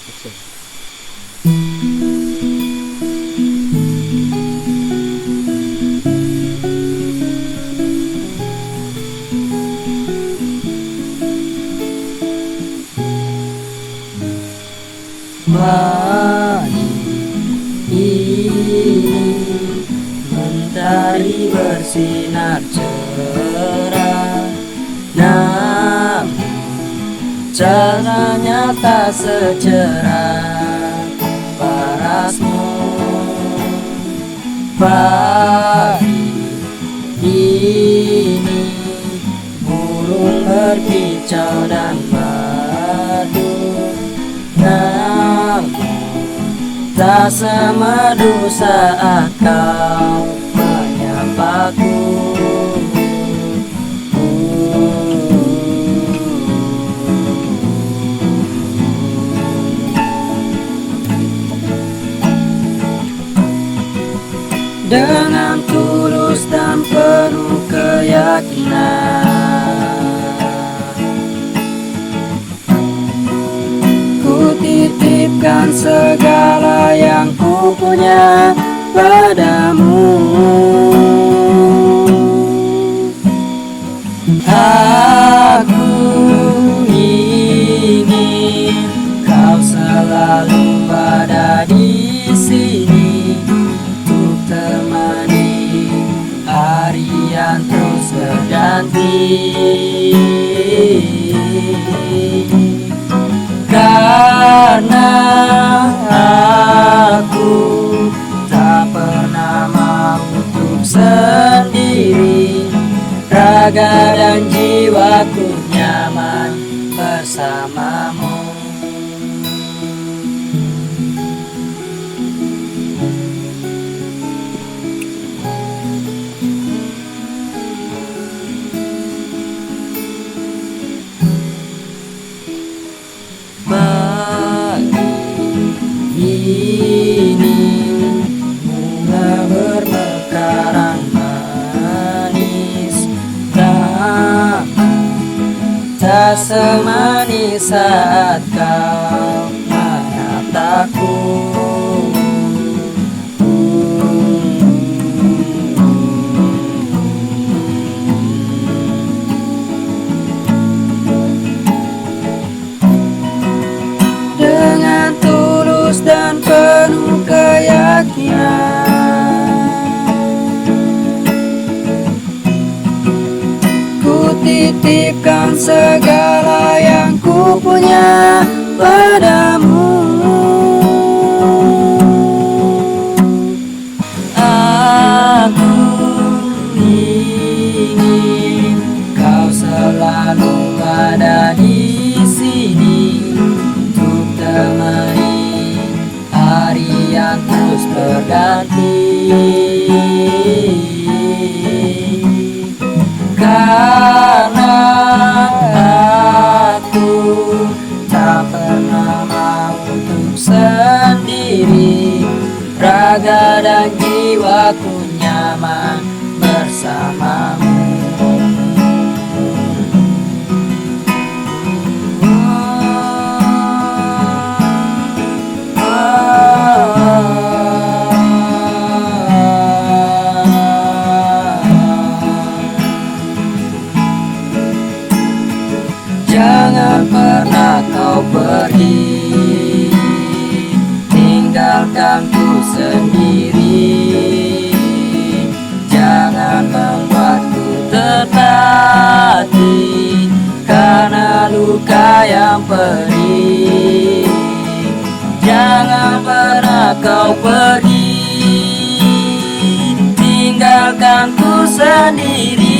Action. Pagi ini mentari bersinar cerah, namun cahayanya tak secerah parasmu. Pagi ini burung berkicau dan madu, namun tak semerdu saat kau menyapaku. Dengan tulus dan penuh keyakinan, ku titipkan segala yang ku punya padamu. Aku ingin kau selalu ada di sini untuk temani hari yang terus berganti. Karena aku tak pernah mau untuk sendiri, raga dan jiwaku nyaman bersamamu. Ini bunga bermekaran manis, namun tak semanis saat kau menatapku. Dengan tulus dan penuh keyakinan, ku titipkan segala yang ku punya padamu. Aku ingin kau selalu ada di sini untuk temani hari yang terus berganti. Karena aku tak pernah mau untuk sendiri, raga dan jiwaku nyaman bersamamu. Jangan pernah kau pergi, tinggalkan ku sendiri. Jangan membuatku tertatih karena luka yang perih. Jangan pernah kau pergi, tinggalkan ku sendiri.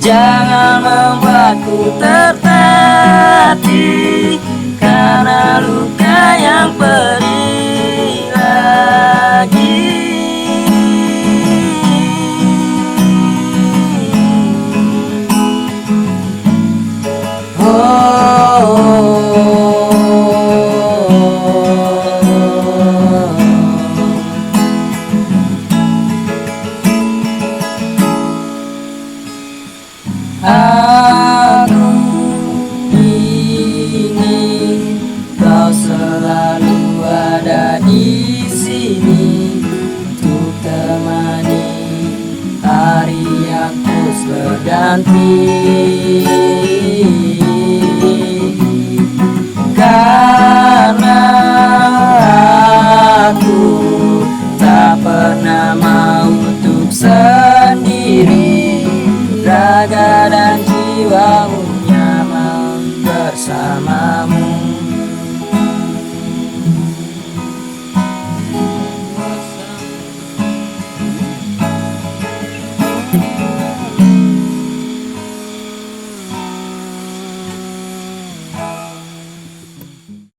Jangan membuatku tertatih karena luka yang perih lagi. Aku berganti.